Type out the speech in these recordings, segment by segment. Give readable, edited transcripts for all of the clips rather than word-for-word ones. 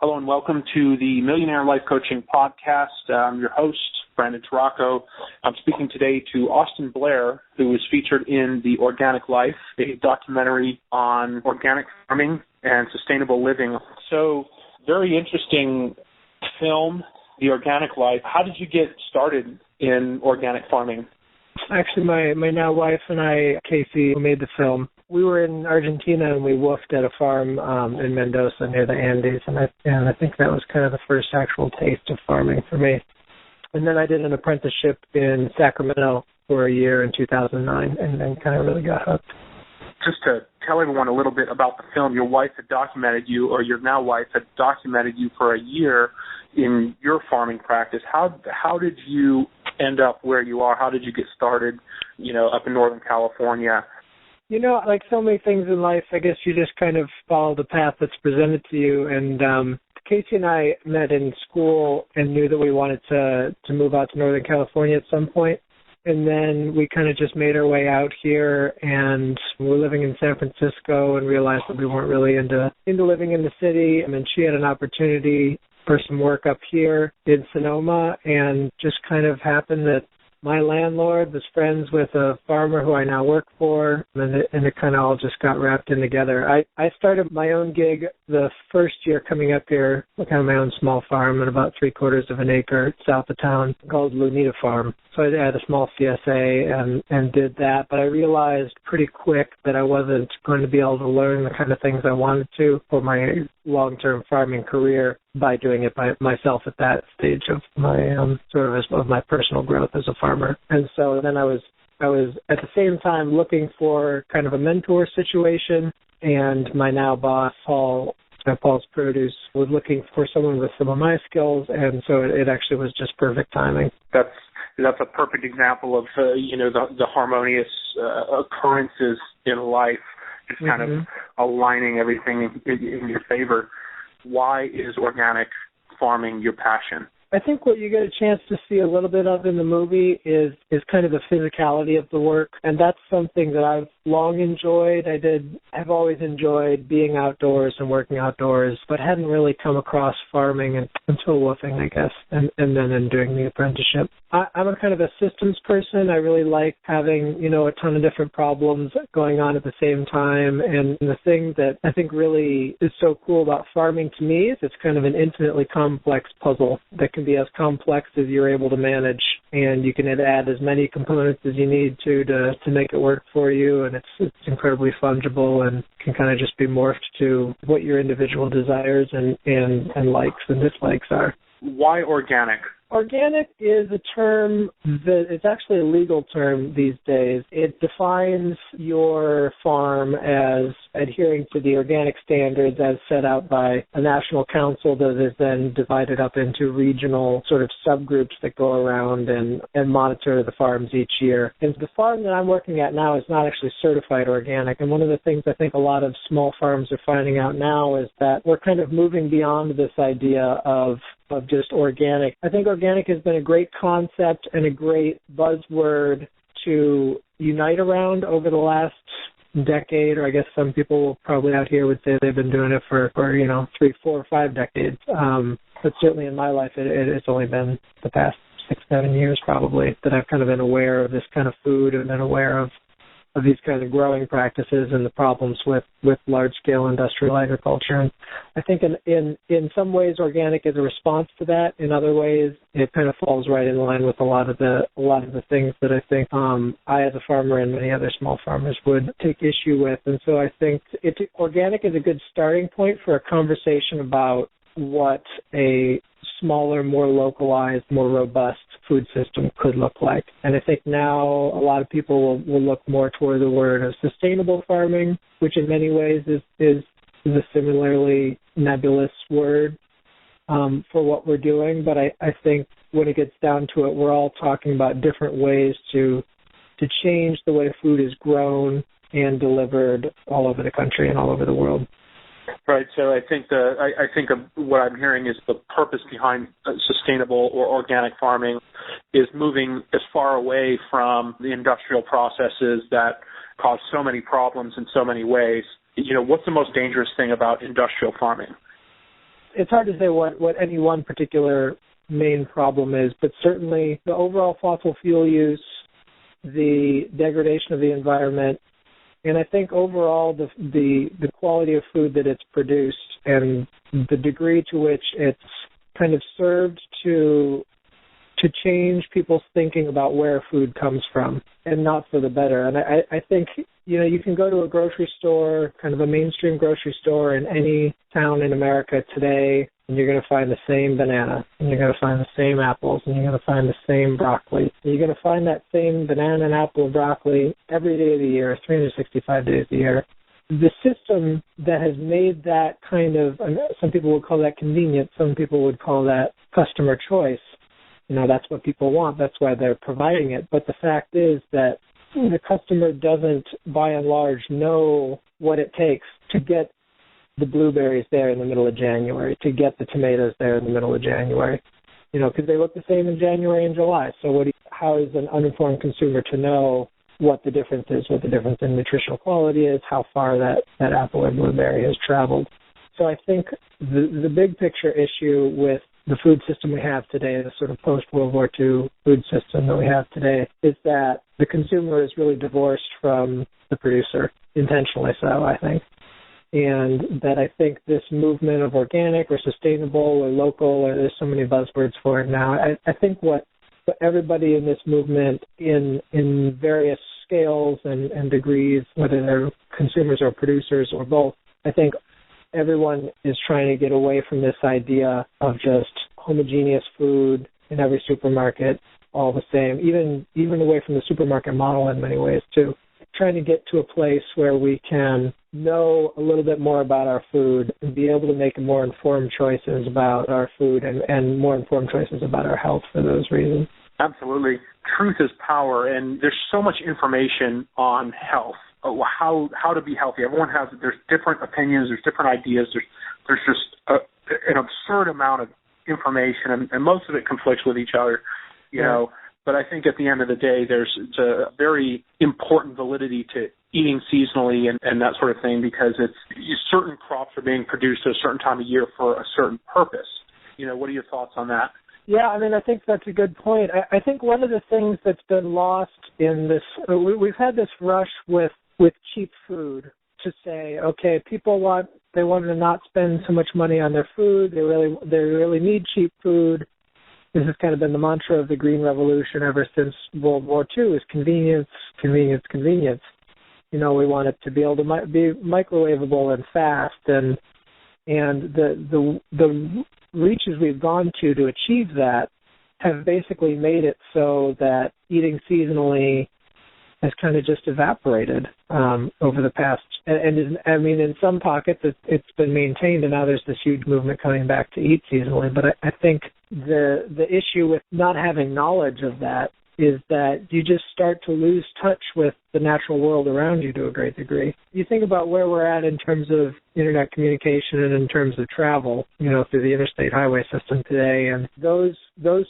Hello and welcome to the Millionaire Life Coaching Podcast. I'm your host, Brandon Tarocco. I'm speaking today to Austin Blair, who is featured in The Organic Life, a documentary on organic farming and sustainable living. So, very interesting film, The Organic Life. How did you get started in organic farming? Actually, my now wife and I, Casey, who made the film, we were in Argentina and we woofed at a farm in Mendoza near the Andes, and I think that was kind of the first actual taste of farming for me. And then I did an apprenticeship in Sacramento for a year in 2009, and then kind of really got hooked. Just to tell everyone a little bit about the film, your wife had documented you, or your now wife had documented you for a year in your farming practice. How did you end up where you are? How did you get started, up in Northern California? Like so many things in life, I guess you just kind of follow the path that's presented to you. And Casey and I met in school and knew that we wanted to move out to Northern California at some point. And then we kind of just made our way out here, and we were living in San Francisco and realized that we weren't really into living in the city. And then she had an opportunity for some work up here in Sonoma, and just kind of happened that my landlord was friends with a farmer who I now work for, and it kind of all just got wrapped in together. I started my own gig the first year coming up here, kind of my own small farm on about 3/4 of an acre south of town called Lunita Farm. So I had a small CSA and did that, but I realized pretty quick that I wasn't going to be able to learn the kind of things I wanted to for my long-term farming career by doing it by myself at that stage of my of my personal growth as a farmer. And so then I was at the same time looking for kind of a mentor situation, and my now boss, Paul's Produce, was looking for someone with some of my skills, and so it actually was just perfect timing. That's a perfect example of the harmonious occurrences in life, just kind of aligning everything in your favor. Why is organic farming your passion? I think what you get a chance to see a little bit of in the movie is kind of the physicality of the work, and that's something that I've long enjoyed. I've always enjoyed being outdoors and working outdoors, but hadn't really come across farming until woofing, I guess, and then in doing the apprenticeship. I'm a kind of a systems person. I really like having, a ton of different problems going on at the same time, and the thing that I think really is so cool about farming to me is it's kind of an infinitely complex puzzle that can be as complex as you're able to manage, and you can add as many components as you need to make it work for you, and it's incredibly fungible and can kind of just be morphed to what your individual desires and likes and dislikes are. Why organic? Organic is a term that is actually a legal term these days. It defines your farm as adhering to the organic standards as set out by a national council that is then divided up into regional sort of subgroups that go around and monitor the farms each year. And the farm that I'm working at now is not actually certified organic. And one of the things I think a lot of small farms are finding out now is that we're kind of moving beyond this idea of just organic. I think organic has been a great concept and a great buzzword to unite around over the last decade, or I guess some people probably out here would say they've been doing it for 3, 4, 5 decades. But certainly in my life, it's only been the past 6, 7 years probably that I've kind of been aware of this kind of food and been aware of these kind of growing practices and the problems with large-scale industrial agriculture. And I think in some ways organic is a response to that. In other ways, it kind of falls right in line with a lot of the things that I think I as a farmer and many other small farmers would take issue with. And so I think organic is a good starting point for a conversation about what a smaller, more localized, more robust food system could look like. And I think now a lot of people will look more toward the word of sustainable farming, which in many ways is a similarly nebulous word for what we're doing. But I think when it gets down to it, we're all talking about different ways to change the way food is grown and delivered all over the country and all over the world. Right. So I think of what I'm hearing is the purpose behind sustainable or organic farming is moving as far away from the industrial processes that cause so many problems in so many ways. What's the most dangerous thing about industrial farming? it's hard to say what any one particular main problem is, but certainly the overall fossil fuel use, the degradation of the environment, and I think overall the quality of food that it's produced and the degree to which it's kind of served to change people's thinking about where food comes from, and not for the better. And I think, you can go to a grocery store, kind of a mainstream grocery store in any town in America today, and you're going to find the same banana, and you're going to find the same apples, and you're going to find the same broccoli. And you're going to find that same banana and apple and broccoli every day of the year, 365 days a year. The system that has made that kind of, some people would call that convenient, some people would call that customer choice. That's what people want. That's why they're providing it. But the fact is that the customer doesn't, by and large, know what it takes to get the blueberries there in the middle of January, to get the tomatoes there in the middle of January. Because they look the same in January and July. So how is an uninformed consumer to know what the difference is, what the difference in nutritional quality is, how far that apple or blueberry has traveled? So I think the big picture issue with the food system we have today, the sort of post-World War II food system that we have today, is that the consumer is really divorced from the producer, intentionally so, I think. And that I think this movement of organic or sustainable or local, or there's so many buzzwords for it now, I think what everybody in this movement in various scales and degrees, whether they're consumers or producers or both, I think everyone is trying to get away from this idea of just homogeneous food in every supermarket, all the same, even away from the supermarket model in many ways too. Trying to get to a place where we can know a little bit more about our food and be able to make more informed choices about our food and more informed choices about our health for those reasons. Absolutely. Truth is power, and there's so much information on health. How to be healthy. There's different opinions, there's different ideas, there's just an absurd amount of information, and most of it conflicts with each other, you know. But I think at the end of the day, it's a very important validity to eating seasonally and that sort of thing, because certain crops are being produced at a certain time of year for a certain purpose. What are your thoughts on that? Yeah, I think that's a good point. I think one of the things that's been lost in this, we've had this rush with cheap food to say, okay, people want to not spend so much money on their food. They really need cheap food. This has kind of been the mantra of the Green Revolution ever since World War II, is convenience, convenience, convenience. We want it to be able to be microwavable and fast, and the reaches we've gone to achieve that have basically made it so that eating seasonally has kind of just evaporated over the past, and in some pockets it's been maintained, and now there's this huge movement coming back to eat seasonally. But I think the issue with not having knowledge of that is that you just start to lose touch with the natural world around you to a great degree. You think about where we're at in terms of internet communication and in terms of travel, through the interstate highway system today, and those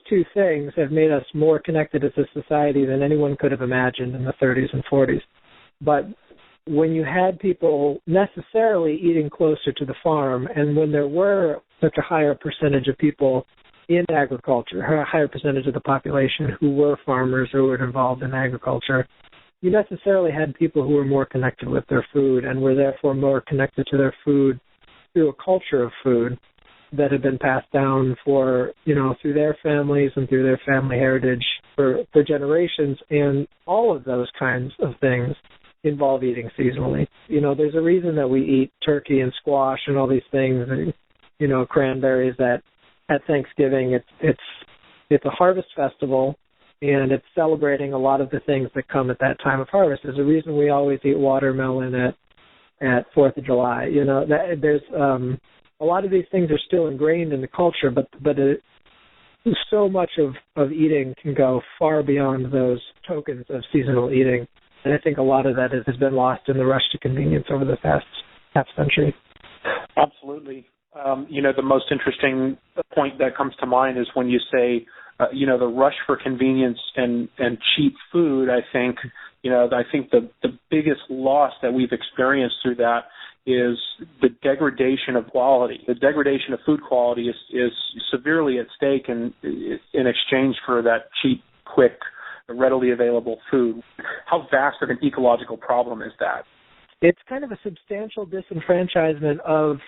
two things have made us more connected as a society than anyone could have imagined in the 30s and 40s. But when you had people necessarily eating closer to the farm, and when there were such a higher percentage of people in agriculture, a higher percentage of the population who were farmers or were involved in agriculture, you necessarily had people who were more connected with their food and were therefore more connected to their food through a culture of food that had been passed down through their families and through their family heritage for generations. And all of those kinds of things involve eating seasonally. There's a reason that we eat turkey and squash and all these things, and, cranberries at Thanksgiving. It's a harvest festival, and it's celebrating a lot of the things that come at that time of harvest. There's a reason we always eat watermelon at 4th of July. There's a lot of these things are still ingrained in the culture, but so much of eating can go far beyond those tokens of seasonal eating. And I think a lot of that has been lost in the rush to convenience over the past half century. Absolutely. The most interesting point that comes to mind is when you say, the rush for convenience and cheap food. I think the biggest loss that we've experienced through that is the degradation of quality. The degradation of food quality is severely at stake in exchange for that cheap, quick, readily available food. How vast of an ecological problem is that? It's kind of a substantial disenfranchisement of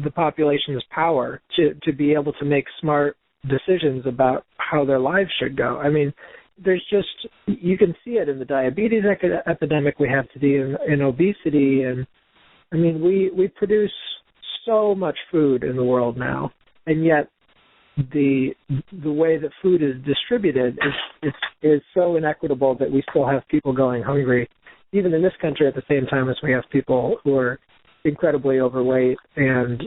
the population's power to be able to make smart decisions about how their lives should go. I mean, you can see it in the diabetes epidemic we have today, in obesity, and I mean, we produce so much food in the world now, and yet the way that food is distributed is so inequitable that we still have people going hungry, even in this country, at the same time as we have people who are incredibly overweight, and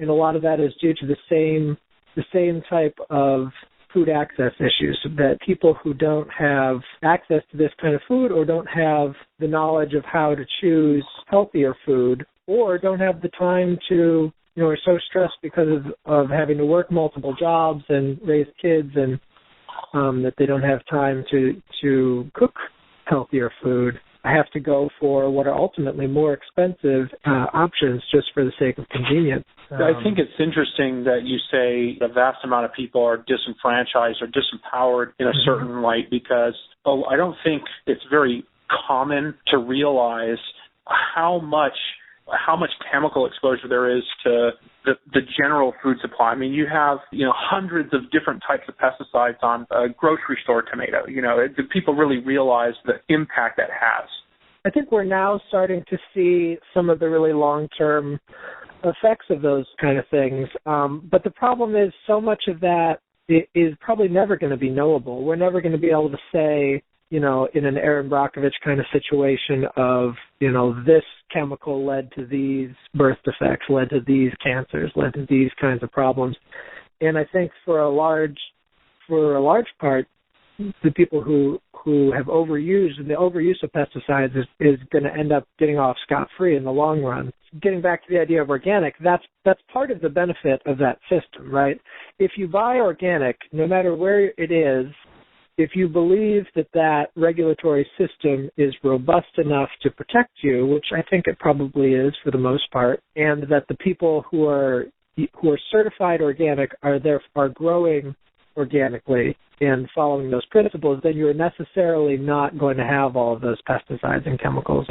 a lot of that is due to the same type of food access issues, that people who don't have access to this kind of food or don't have the knowledge of how to choose healthier food or don't have the time to, are so stressed because of having to work multiple jobs and raise kids, and that they don't have time to cook healthier food. I have to go for what are ultimately more expensive options just for the sake of convenience. I think it's interesting that you say a vast amount of people are disenfranchised or disempowered in a certain light, because I don't think it's very common to realize how much chemical exposure there is to the general food supply. I mean, you have, hundreds of different types of pesticides on a grocery store tomato. Do people really realize the impact that has? I think we're now starting to see some of the really long-term effects of those kind of things. But the problem is so much of that is probably never going to be knowable. We're never going to be able to say, in an Aaron Brockovich kind of situation of, this chemical led to these birth defects, led to these cancers, led to these kinds of problems. And I think for a large part, the people who have overused, and the overuse of pesticides is going to end up getting off scot-free in the long run. Getting back to the idea of organic, that's part of the benefit of that system, right? If you buy organic, no matter where it is, if you believe that regulatory system is robust enough to protect you, which I think it probably is for the most part, and that the people who are certified organic are growing organically and following those principles, then you're necessarily not going to have all of those pesticides and chemicals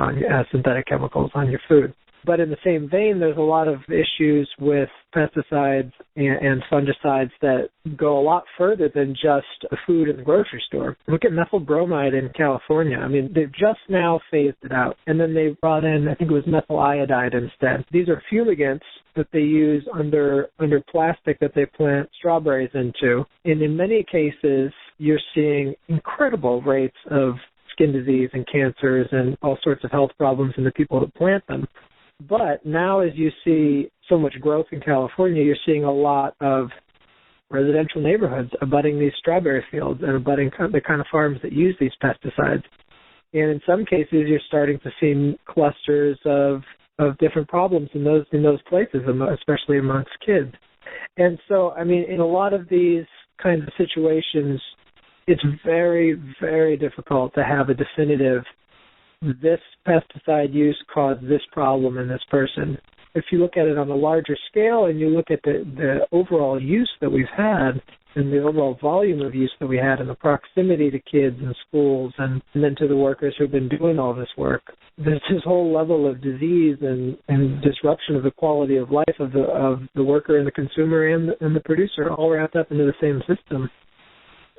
synthetic chemicals on your food. But in the same vein, there's a lot of issues with pesticides and fungicides that go a lot further than just food in the grocery store. Look at methyl bromide in California. I mean, they've just now phased it out. And then they brought in, I think it was methyl iodide instead. These are fumigants that they use under plastic that they plant strawberries into. And in many cases, you're seeing incredible rates of skin disease and cancers and all sorts of health problems in the people that plant them. But now as you see so much growth in California, you're seeing a lot of residential neighborhoods abutting these strawberry fields and abutting the kind of farms that use these pesticides. And in some cases, you're starting to see clusters of different problems in those places, especially amongst kids. And so, I mean, in a lot of these kinds of situations, it's very, very difficult to have a definitive, this pesticide use caused this problem in this person. If you look at it on a larger scale and you look at the overall use that we've had and the overall volume of use that we had and the proximity to kids and schools and then to the workers who've been doing all this work, there's this whole level of disease and disruption of the quality of life of the worker and the consumer and the producer all wrapped up into the same system.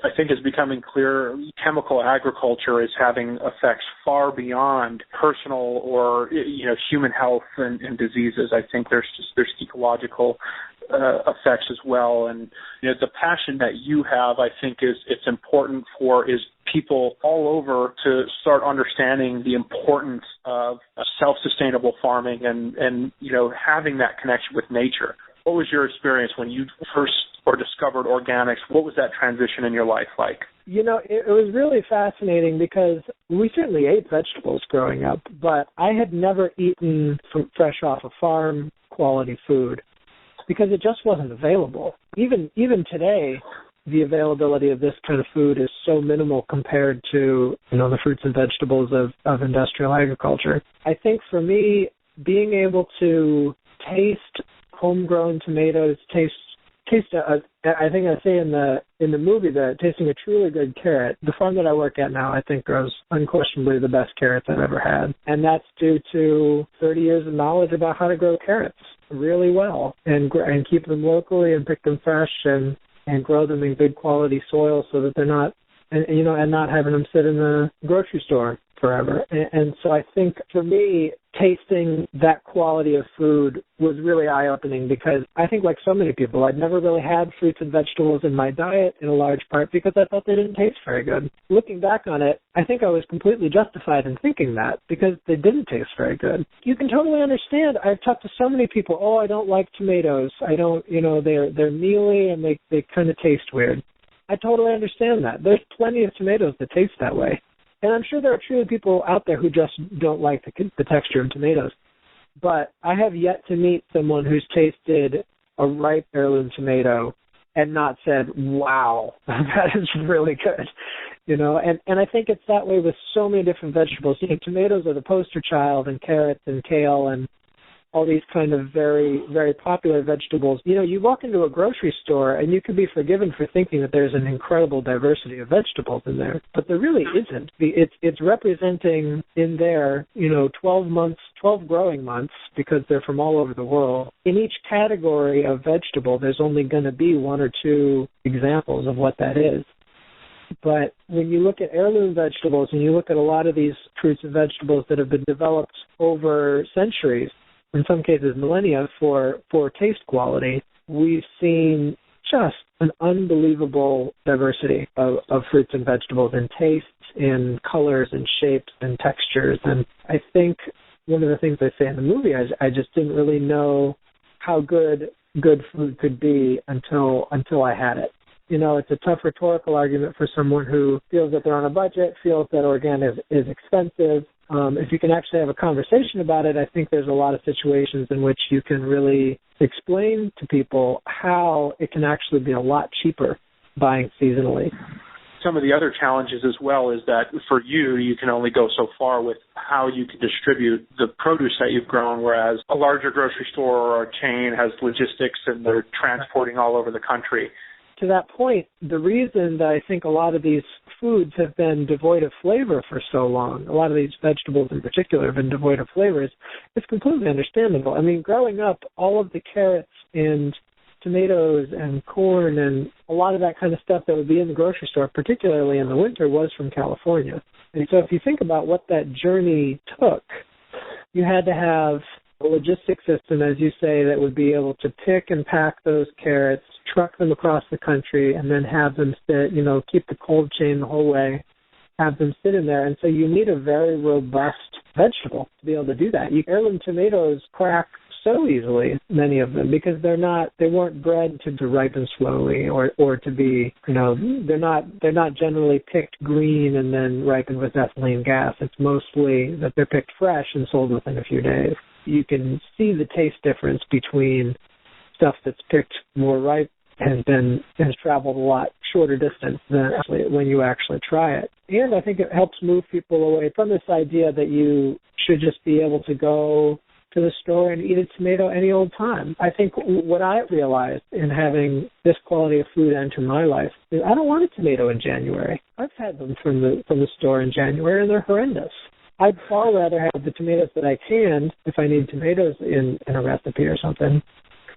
I think it's becoming clear chemical agriculture is having effects far beyond personal or human health and diseases. I think there's ecological effects as well, and the passion that you have, I think, it's important for people all over to start understanding the importance of self-sustainable farming and having that connection with nature. What was your experience when you first discovered organics? What was that transition in your life like? It was really fascinating because we certainly ate vegetables growing up, but I had never eaten fresh off a farm quality food because it just wasn't available. Even today, the availability of this kind of food is so minimal compared to the fruits and vegetables of industrial agriculture. I think for me, being able to taste homegrown tomatoes, I think I say in the movie that tasting a truly good carrot. The farm that I work at now, I think, grows unquestionably the best carrots I've ever had, and that's due to 30 years of knowledge about how to grow carrots really well and keep them locally and pick them fresh and grow them in good quality soil so that they're not and not having them sit in the grocery store forever. And so I think for me, tasting that quality of food was really eye-opening because I think like so many people, I'd never really had fruits and vegetables in my diet in a large part because I thought they didn't taste very good. Looking back on it, I think I was completely justified in thinking that because they didn't taste very good. You can totally understand. I've talked to so many people, I don't like tomatoes. I don't, they're mealy and they kind of taste weird. I totally understand that. There's plenty of tomatoes that taste that way. And I'm sure there are truly people out there who just don't like the texture of tomatoes. But I have yet to meet someone who's tasted a ripe heirloom tomato and not said, wow, that is really good. And I think it's that way with so many different vegetables. Tomatoes are the poster child, and carrots and kale and all these kind of very, very popular vegetables. You walk into a grocery store and you can be forgiven for thinking that there's an incredible diversity of vegetables in there, but there really isn't. It's representing in there, 12 growing months because they're from all over the world. In each category of vegetable, there's only going to be one or two examples of what that is. But when you look at heirloom vegetables and you look at a lot of these fruits and vegetables that have been developed over centuries, in some cases millennia, for taste quality, we've seen just an unbelievable diversity of fruits and vegetables in tastes, in colors and shapes and textures. And I think one of the things I say in the movie, I just didn't really know how good food could be until I had it. It's a tough rhetorical argument for someone who feels that they're on a budget, feels that organic is expensive. If you can actually have a conversation about it, I think there's a lot of situations in which you can really explain to people how it can actually be a lot cheaper buying seasonally. Some of the other challenges as well is that for you can only go so far with how you can distribute the produce that you've grown, whereas a larger grocery store or a chain has logistics and they're transporting all over the country. To that point, the reason that I think a lot of these foods have been devoid of flavor for so long, a lot of these vegetables in particular have been devoid of flavors, it's completely understandable. I mean, growing up, all of the carrots and tomatoes and corn and a lot of that kind of stuff that would be in the grocery store, particularly in the winter, was from California. And so if you think about what that journey took, you had to have a logistics system, as you say, that would be able to pick and pack those carrots, truck them across the country, and then have them sit, keep the cold chain the whole way, have them sit in there. And so you need a very robust vegetable to be able to do that. Heirloom tomatoes crack so easily, many of them, because they weren't bred to ripen slowly or to be, they're not generally picked green and then ripened with ethylene gas. It's mostly that they're picked fresh and sold within a few days. You can see the taste difference between stuff that's picked more ripe and then has traveled a lot shorter distance than when you actually try it. And I think it helps move people away from this idea that you should just be able to go to the store and eat a tomato any old time. I think what I realized in having this quality of food enter my life is I don't want a tomato in January. I've had them from the store in January, and they're horrendous. I'd far rather have the tomatoes that I canned if I need tomatoes in a recipe or something,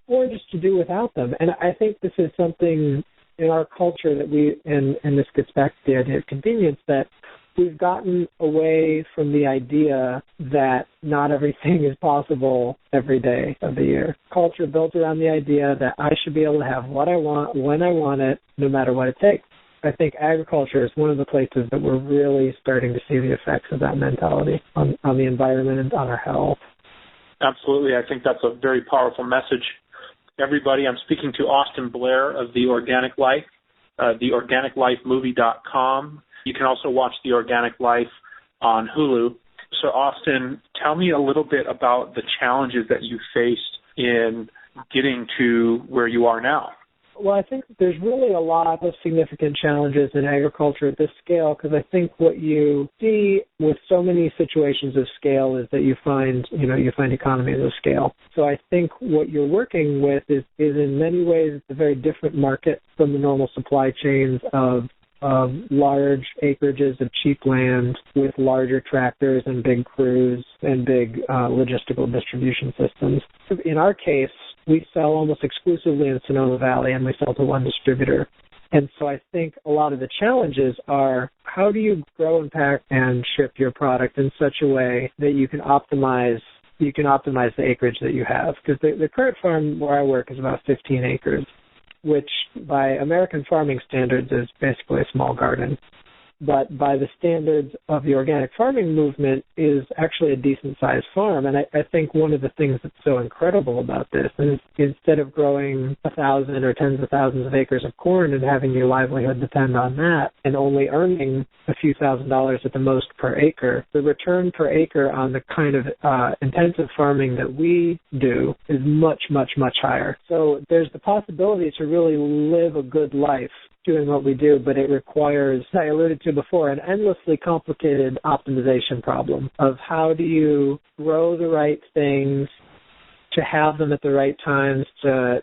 or just to do without them. And I think this is something in our culture that and this gets back to the idea of convenience, that we've gotten away from the idea that not everything is possible every day of the year. Culture built around the idea that I should be able to have what I want, when I want it, no matter what it takes. I think agriculture is one of the places that we're really starting to see the effects of that mentality on the environment and on our health. Absolutely. I think that's a very powerful message. Everybody, I'm speaking to Austin Blair of The Organic Life, theorganiclifemovie.com. You can also watch The Organic Life on Hulu. So, Austin, tell me a little bit about the challenges that you faced in getting to where you are now. Well, I think there's really a lot of significant challenges in agriculture at this scale, because I think what you see with so many situations of scale is that you find economies of scale. So I think what you're working with is in many ways a very different market from the normal supply chains of large acreages of cheap land with larger tractors and big crews and big logistical distribution systems. In our case, we sell almost exclusively in Sonoma Valley, and we sell to one distributor. And so I think a lot of the challenges are, how do you grow and pack and ship your product in such a way that you can optimize the acreage that you have? Because the current farm where I work is about 15 acres, which by American farming standards is basically a small garden. But by the standards of the organic farming movement is actually a decent-sized farm. And I think one of the things that's so incredible about this is instead of growing 1,000 or tens of thousands of acres of corn and having your livelihood depend on that and only earning a few $1,000s at the most per acre, the return per acre on the kind of intensive farming that we do is much, much, much higher. So there's the possibility to really live a good life doing what we do, but it requires, as I alluded to before, an endlessly complicated optimization problem of how do you grow the right things to have them at the right times to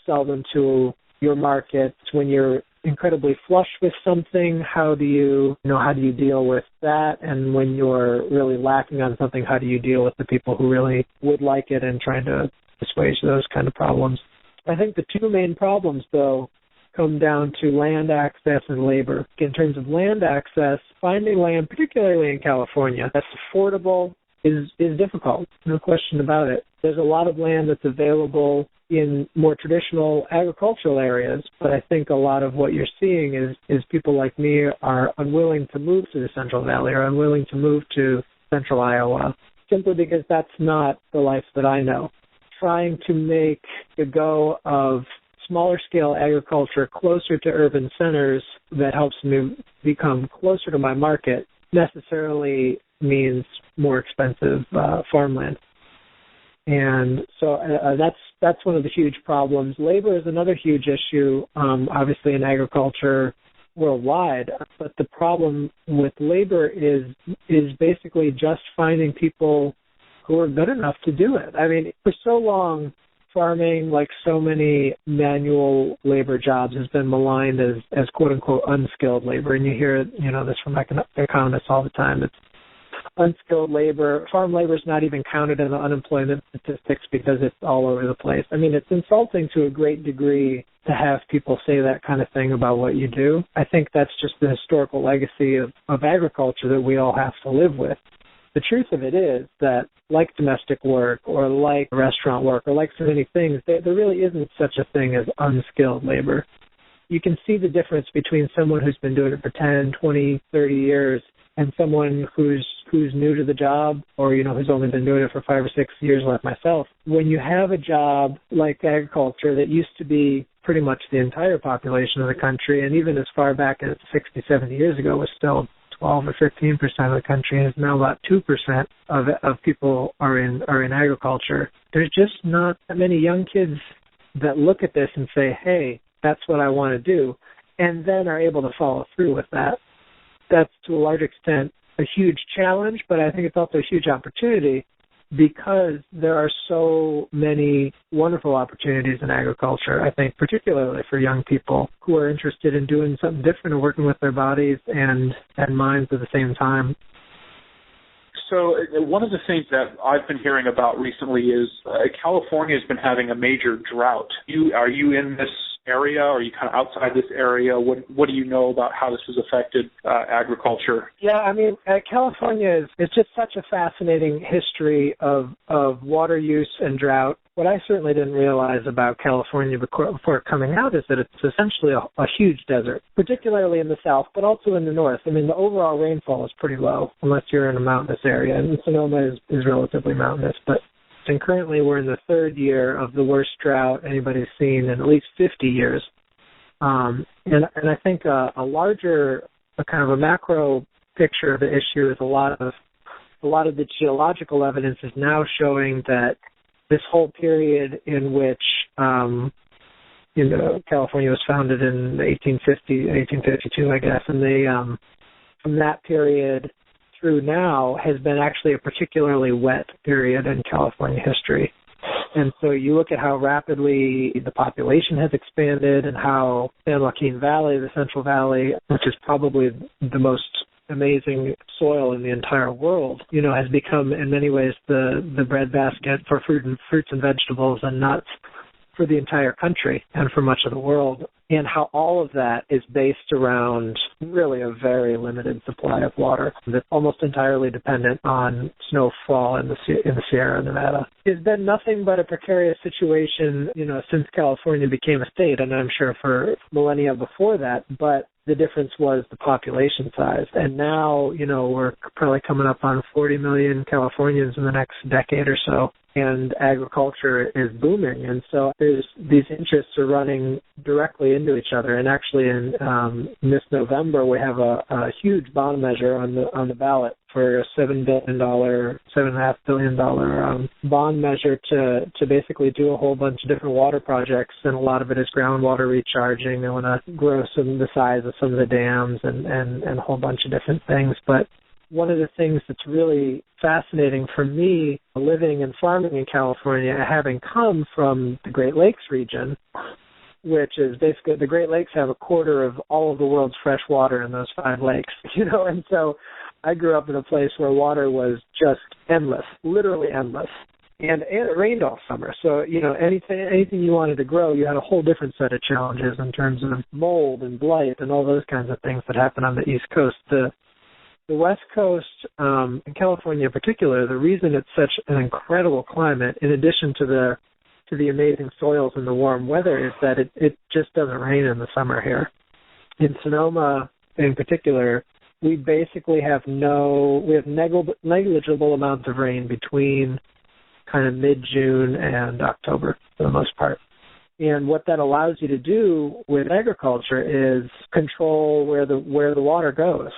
sell them to your markets. When you're incredibly flush with something, how do you deal with that? And when you're really lacking on something, how do you deal with the people who really would like it and trying to assuage those kind of problems? I think the two main problems, though, come down to land access and labor. In terms of land access, finding land, particularly in California, that's affordable is difficult, no question about it. There's a lot of land that's available in more traditional agricultural areas, but I think a lot of what you're seeing is people like me are unwilling to move to the Central Valley or unwilling to move to Central Iowa, simply because that's not the life that I know. Trying to make the go of smaller scale agriculture closer to urban centers that helps me become closer to my market necessarily means more expensive farmland. And so that's one of the huge problems. Labor is another huge issue, obviously in agriculture worldwide, but the problem with labor is basically just finding people who are good enough to do it. I mean, for so long, farming, like so many manual labor jobs, has been maligned as quote-unquote unskilled labor. And you hear this from economists all the time. It's unskilled labor. Farm labor is not even counted in the unemployment statistics because it's all over the place. I mean, it's insulting to a great degree to have people say that kind of thing about what you do. I think that's just the historical legacy of agriculture that we all have to live with. The truth of it is that, like domestic work or like restaurant work or like so many things, there really isn't such a thing as unskilled labor. You can see the difference between someone who's been doing it for 10, 20, 30 years and someone who's new to the job or, who's only been doing it for 5 or 6 years like myself. When you have a job like agriculture that used to be pretty much the entire population of the country, and even as far back as 60, 70 years ago was still 12 or 15% of the country, and it's now about 2% of people are in agriculture. There's just not that many young kids that look at this and say, hey, that's what I want to do, and then are able to follow through with that. That's, to a large extent, a huge challenge, but I think it's also a huge opportunity because there are so many wonderful opportunities in agriculture, I think, particularly for young people who are interested in doing something different and working with their bodies and minds at the same time. So one of the things that I've been hearing about recently is California has been having a major drought. Are you in this area? Or are you kind of outside this area? What do you know about how this has affected agriculture? Yeah, I mean, California is just such a fascinating history of water use and drought. What I certainly didn't realize about California before coming out is that it's essentially a huge desert, particularly in the south, but also in the north. I mean, the overall rainfall is pretty low unless you're in a mountainous area, and Sonoma is relatively mountainous, and currently we're in the third year of the worst drought anybody's seen in at least 50 years. And I think a larger, kind of a macro picture of the issue is a lot of the geological evidence is now showing that this whole period in which California was founded in 1852, I guess, and they from that period through now has been actually a particularly wet period in California history. And so you look at how rapidly the population has expanded and how San Joaquin Valley, the Central Valley, which is probably the most amazing soil in the entire world, has become in many ways the breadbasket for fruits and vegetables and nuts for the entire country and for much of the world, and how all of that is based around really a very limited supply of water that's almost entirely dependent on snowfall in the Sierra Nevada. It's been nothing but a precarious situation, since California became a state, and I'm sure for millennia before that, but the difference was the population size. And now, we're probably coming up on 40 million Californians in the next decade or so, and agriculture is booming. And so these interests are running directly into each other. And actually in this November, we have a huge bond measure on the ballot for a $7.5 billion bond measure to basically do a whole bunch of different water projects, and a lot of it is groundwater recharging. They want to grow the size of some of the dams and a whole bunch of different things. But one of the things that's really fascinating for me, living and farming in California, having come from the Great Lakes region, which is basically the Great Lakes have a quarter of all of the world's fresh water in those 5 lakes, and so I grew up in a place where water was just endless, literally endless. And it rained all summer. So, anything you wanted to grow, you had a whole different set of challenges in terms of mold and blight and all those kinds of things that happen on the East Coast. The West Coast, in California in particular, the reason it's such an incredible climate, in addition to the amazing soils and the warm weather, is that it just doesn't rain in the summer here. In Sonoma, in particular, we basically have negligible amounts of rain between kind of mid-June and October for the most part. And what that allows you to do with agriculture is control where the water goes,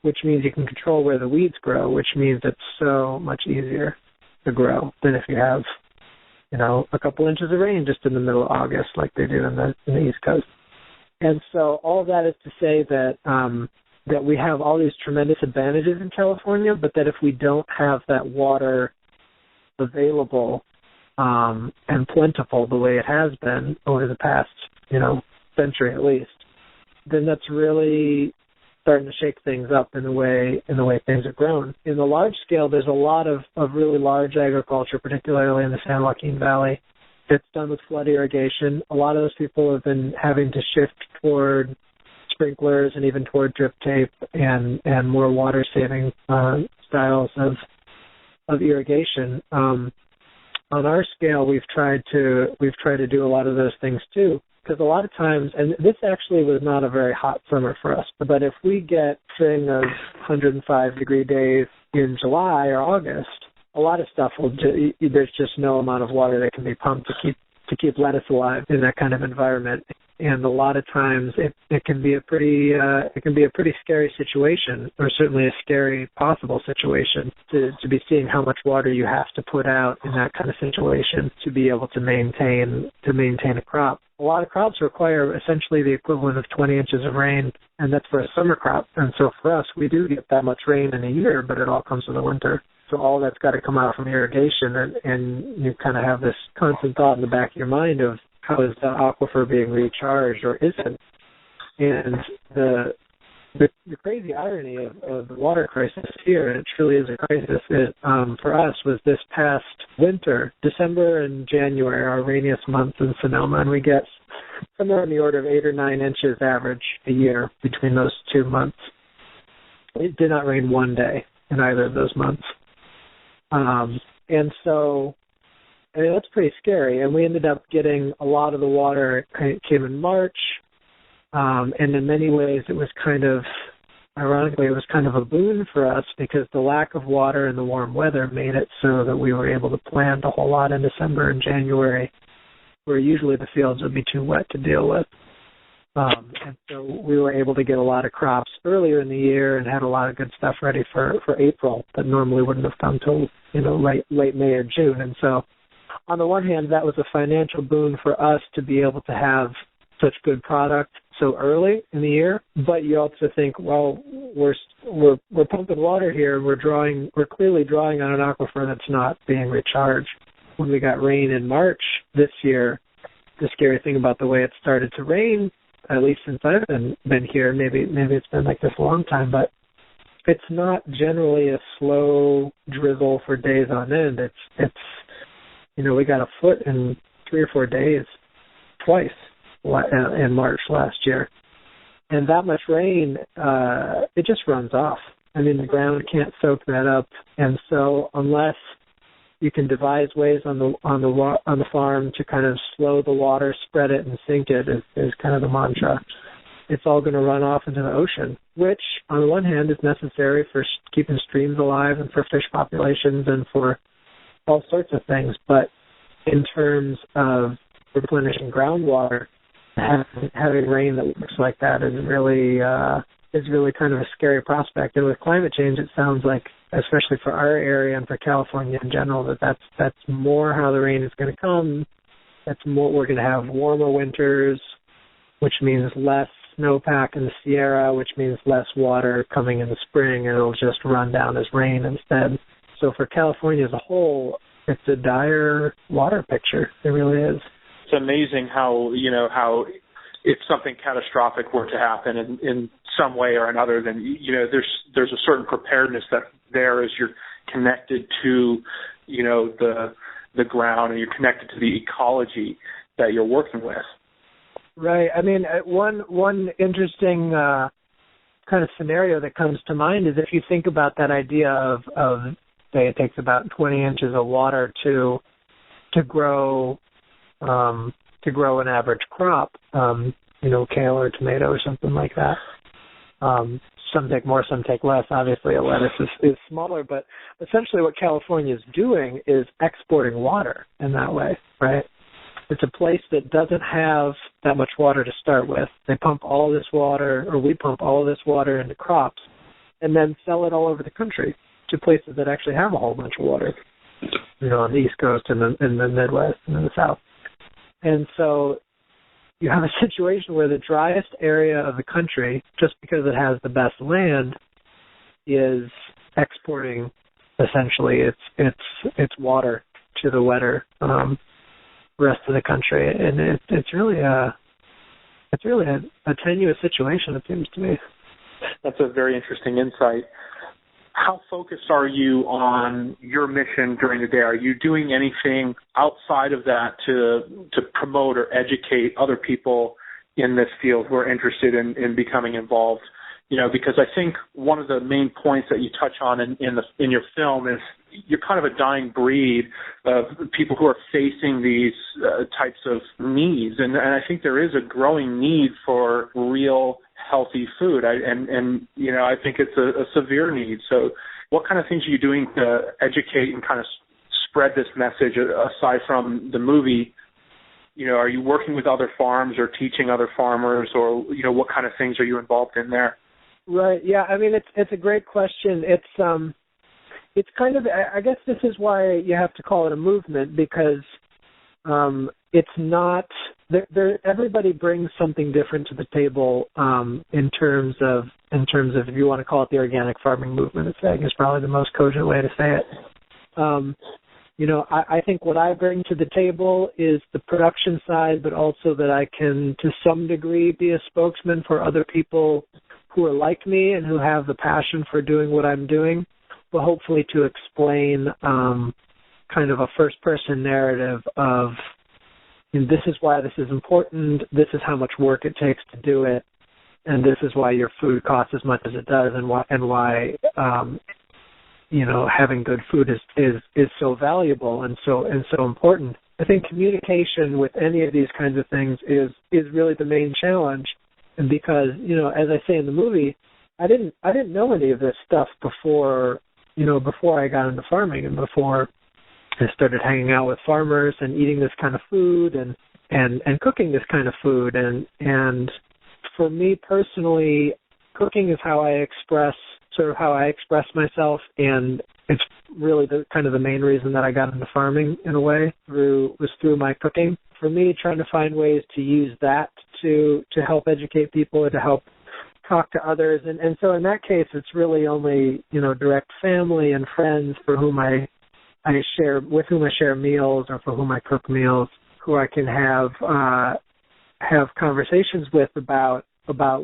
which means you can control where the weeds grow, which means it's so much easier to grow than if you have, a couple inches of rain just in the middle of August like they do in the East Coast. And so all of that is to say that we have all these tremendous advantages in California, but that if we don't have that water available and plentiful the way it has been over the past, century at least, then that's really starting to shake things up in the way things are grown. In the large scale, there's a lot of really large agriculture, particularly in the San Joaquin Valley. It's done with flood irrigation. A lot of those people have been having to shift toward sprinklers and even toward drip tape and more water-saving styles of irrigation. On our scale, we've tried to do a lot of those things too, because a lot of times, and this actually was not a very hot summer for us, but if we get a string of 105-degree days in July or August, a lot of stuff there's just no amount of water that can be pumped to keep lettuce alive in that kind of environment. And a lot of times it can be a pretty scary situation, or certainly a scary possible situation to be seeing how much water you have to put out in that kind of situation to be able to maintain a crop. A lot of crops require essentially the equivalent of 20 inches of rain, and that's for a summer crop. And so for us, we do get that much rain in a year, but it all comes in the winter. So all that's got to come out from irrigation, and you kind of have this constant thought in the back of your mind of how is the aquifer being recharged or isn't. And the crazy irony of the water crisis here, and it truly is a crisis, for us was this past winter. December and January are our rainiest months in Sonoma, and we get somewhere in the order of 8 or 9 inches average a year between those 2 months. It did not rain one day in either of those months. And so, that's pretty scary. And we ended up getting a lot of the water came in March. And in many ways, it was ironically, it was kind of a boon for us because the lack of water and the warm weather made it so that we were able to plant a whole lot in December and January, where usually the fields would be too wet to deal with. And so we were able to get a lot of crops earlier in the year and had a lot of good stuff ready for April that normally wouldn't have come till, late May or June. And so on the one hand, that was a financial boon for us to be able to have such good product so early in the year. But you also think, well, we're pumping water here. We're clearly drawing on an aquifer that's not being recharged. When we got rain in March this year, the scary thing about the way it started to rain, at least since I've been here, maybe it's been like this a long time, but it's not generally a slow drizzle for days on end. It's we got a foot in 3 or 4 days twice in March last year. And that much rain, it just runs off. I mean, the ground can't soak that up. And so unless you can devise ways on the farm to kind of slow the water, spread it, and sink it is kind of the mantra. It's all going to run off into the ocean, which on the one hand is necessary for keeping streams alive and for fish populations and for all sorts of things. But in terms of replenishing groundwater, having rain that looks like that is really kind of a scary prospect. And with climate change, it sounds like, especially for our area and for California in general, that's more how the rain is going to come. That's more, we're going to have warmer winters, which means less snowpack in the Sierra, which means less water coming in the spring, and it'll just run down as rain instead. So for California as a whole, it's a dire water picture. It really is. It's amazing how if something catastrophic were to happen in some way or another, then there's a certain preparedness that there as you're connected to the ground and you're connected to the ecology that you're working with. Right. I mean, one interesting kind of scenario that comes to mind is if you think about that idea of say it takes about 20 inches of water to grow an average crop, kale or tomato or something like that. Some take more, some take less. Obviously, a lettuce is smaller, but essentially what California is doing is exporting water in that way, right? It's a place that doesn't have that much water to start with. They pump all this water, or we pump all this water into crops, and then sell it all over the country to places that actually have a whole bunch of water, on the East Coast and in the Midwest and in the South. And so you have a situation where the driest area of the country, just because it has the best land, is exporting essentially its water to the wetter rest of the country, and it's really a tenuous situation, it seems to me. That's a very interesting insight. How focused are you on your mission during the day? Are you doing anything outside of that to promote or educate other people in this field who are interested in becoming involved? Because I think one of the main points that you touch on in your film is you're kind of a dying breed of people who are facing these types of needs, and I think there is a growing need for real healthy food, I think it's a severe need. So what kind of things are you doing to educate and kind of spread this message aside from the movie? Are you working with other farms or teaching other farmers, or what kind of things are you involved in there? Right. Yeah. I mean, it's a great question. It's kind of, I guess this is why you have to call it a movement, because it's not, everybody brings something different to the table in terms of if you want to call it the organic farming movement. I think is probably the most cogent way to say it. I think what I bring to the table is the production side, but also that I can, to some degree, be a spokesman for other people who are like me and who have the passion for doing what I'm doing, but hopefully to explain kind of a first-person narrative of, this is why this is important, this is how much work it takes to do it, and this is why your food costs as much as it does, and why having good food is so valuable and so important. I think communication with any of these kinds of things is really the main challenge. And because, as I say in the movie, I didn't know any of this stuff before I got into farming and before I started hanging out with farmers and eating this kind of food and cooking this kind of food. And for me personally, cooking is how I express myself, and it's really the kind of the main reason that I got into farming in a way was through my cooking. For me, trying to find ways to use that to help educate people and to help talk to others. And so in that case, it's really only, direct family and friends with whom I share meals or for whom I cook meals, who I can have conversations with about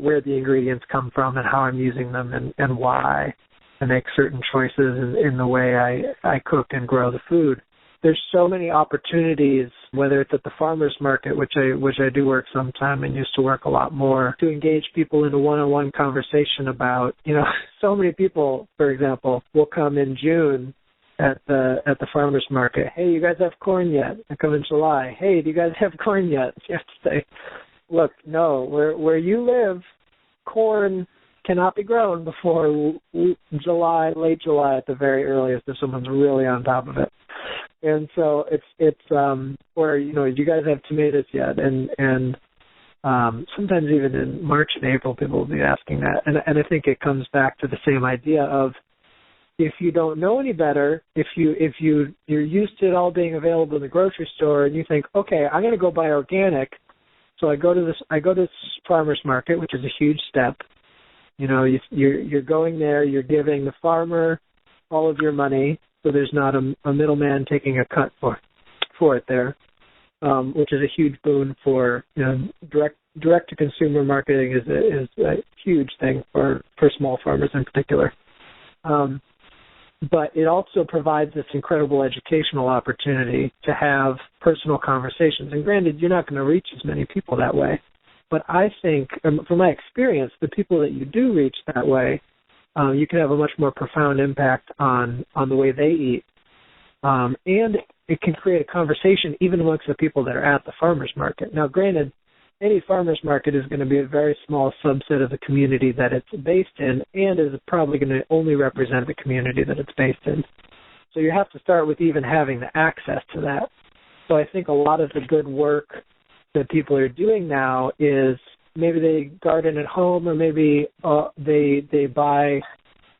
where the ingredients come from and how I'm using them and why I make certain choices in the way I cook and grow the food. There's so many opportunities, whether it's at the farmer's market, which I do work sometime and used to work a lot more, to engage people in a one-on-one conversation about, so many people, for example, will come in June at the farmer's market. Hey, you guys have corn yet? I come in July. Hey, do you guys have corn yet? You have to say, look, no, where you live, corn cannot be grown before July, late July at the very earliest, if someone's really on top of it. And so it's or do you guys have tomatoes yet? And sometimes even in March and April, people will be asking that. And I think it comes back to the same idea of, if you don't know any better, if you're used to it all being available in the grocery store, and you think, okay, I'm going to go buy organic, so I go to this farmer's market, which is a huge step. You're going there, you're giving the farmer all of your money, so there's not a middleman taking a cut for it there, which is a huge boon for direct to consumer marketing is a huge thing for small farmers in particular. But it also provides this incredible educational opportunity to have personal conversations. And granted, you're not going to reach as many people that way. But I think, from my experience, the people that you do reach that way, you can have a much more profound impact on the way they eat. And it can create a conversation even amongst the people that are at the farmer's market. Now, granted, any farmer's market is going to be a very small subset of the community that it's based in, and is probably going to only represent the community that it's based in. So you have to start with even having the access to that. So I think a lot of the good work that people are doing now is maybe they garden at home, or maybe they buy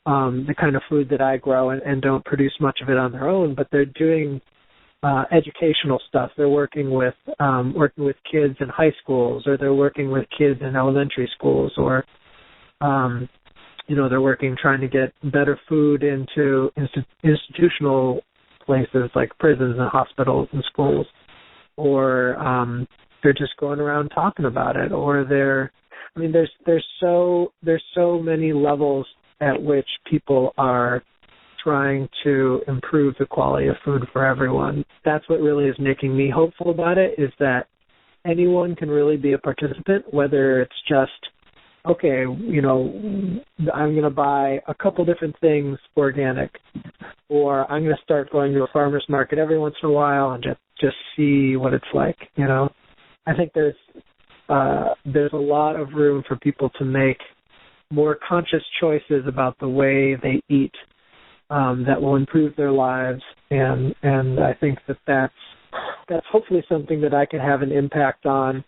the kind of food that I grow and don't produce much of it on their own, but they're doing educational stuff. They're working with kids in high schools, or they're working with kids in elementary schools, or they're working trying to get better food into institutional places like prisons and hospitals and schools, or they're just going around talking about it, or there's so many levels at which people are trying to improve the quality of food for everyone. That's what really is making me hopeful about it, is that anyone can really be a participant, whether it's just, okay, I'm going to buy a couple different things organic, or I'm going to start going to a farmer's market every once in a while and just see what it's like. I think there's a lot of room for people to make more conscious choices about the way they eat that will improve their lives, and I think that's hopefully something that I can have an impact on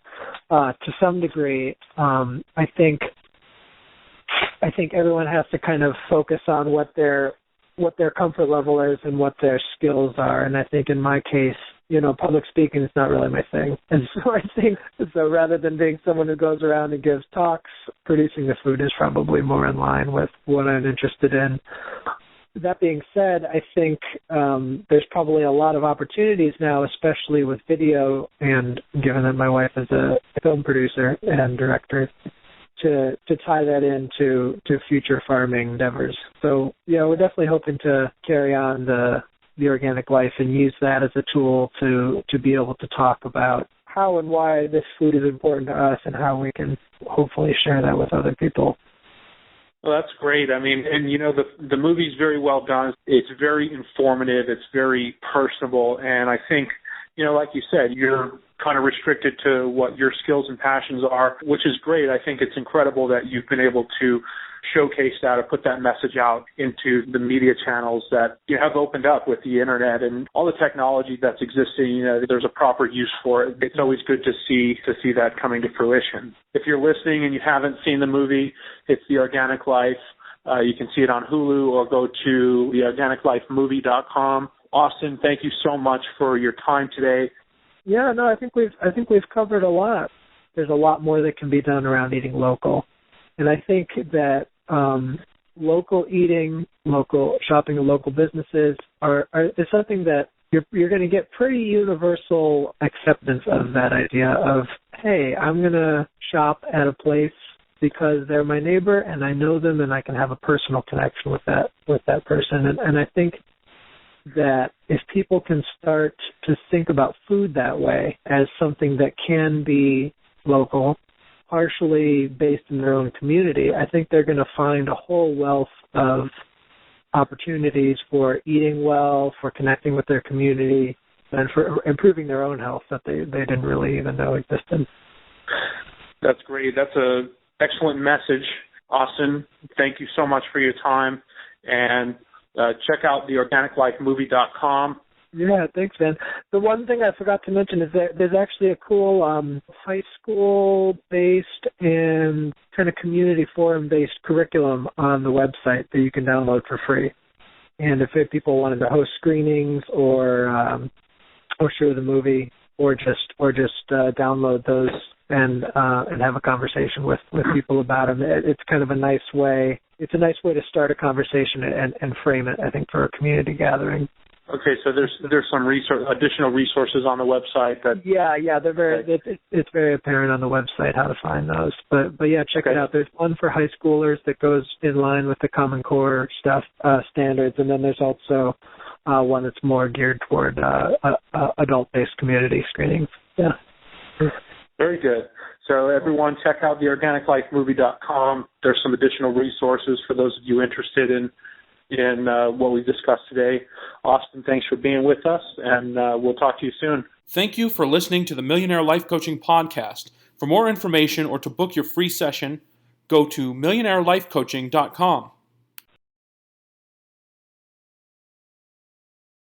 to some degree. I think everyone has to kind of focus on what their comfort level is and what their skills are, and I think in my case, public speaking is not really my thing. And so I think, rather than being someone who goes around and gives talks, producing the food is probably more in line with what I'm interested in. That being said, I think there's probably a lot of opportunities now, especially with video, and given that my wife is a film producer and director, to tie that into future farming endeavors. So, we're definitely hoping to carry on the organic life and use that as a tool to be able to talk about how and why this food is important to us, and how we can hopefully share that with other people. Well, that's great. I mean, and the movie's very well done. It's very informative. It's very personable. And I think, like you said, you're kind of restricted to what your skills and passions are, which is great. I think it's incredible that you've been able to showcase that or put that message out into the media channels that you have opened up with the internet and all the technology that's existing. There's a proper use for it. It's always good to see that coming to fruition. If you're listening and you haven't seen the movie, it's The Organic Life. You can see it on Hulu or go to theorganiclifemovie.com. Austin, thank you so much for your time today. Yeah, no, I think we've covered a lot. There's a lot more that can be done around eating local, and I think that local eating, local shopping, and local businesses is something that you're going to get pretty universal acceptance of that idea of, hey, I'm going to shop at a place because they're my neighbor and I know them and I can have a personal connection with that person. And I think that if people can start to think about food that way as something that can be local, partially based in their own community, I think they're going to find a whole wealth of opportunities for eating well, for connecting with their community, and for improving their own health that they didn't really even know existed. That's great. That's an excellent message, Austin. Thank you so much for your time. And check out theorganiclifemovie.com. Yeah, thanks, man. The one thing I forgot to mention is that there's actually a cool high school-based and kind of community forum-based curriculum on the website that you can download for free. And if people wanted to host screenings or show the movie or just download those and have a conversation with people about them, it's kind of a nice way. It's a nice way to start a conversation and frame it, I think, for a community gathering. Okay, so there's some additional resources on the website that. Yeah, they're very. It's very apparent on the website how to find those. But yeah, check it out. There's one for high schoolers that goes in line with the Common Core stuff standards, and then there's also one that's more geared toward adult-based community screenings. Yeah. Very good. So everyone, check out theorganiclifemovie.com. There's some additional resources for those of you interested in what we discussed today. Austin, thanks for being with us, and we'll talk to you soon. Thank you for listening to the Millionaire Life Coaching Podcast. For more information or to book your free session, go to millionairelifecoaching.com.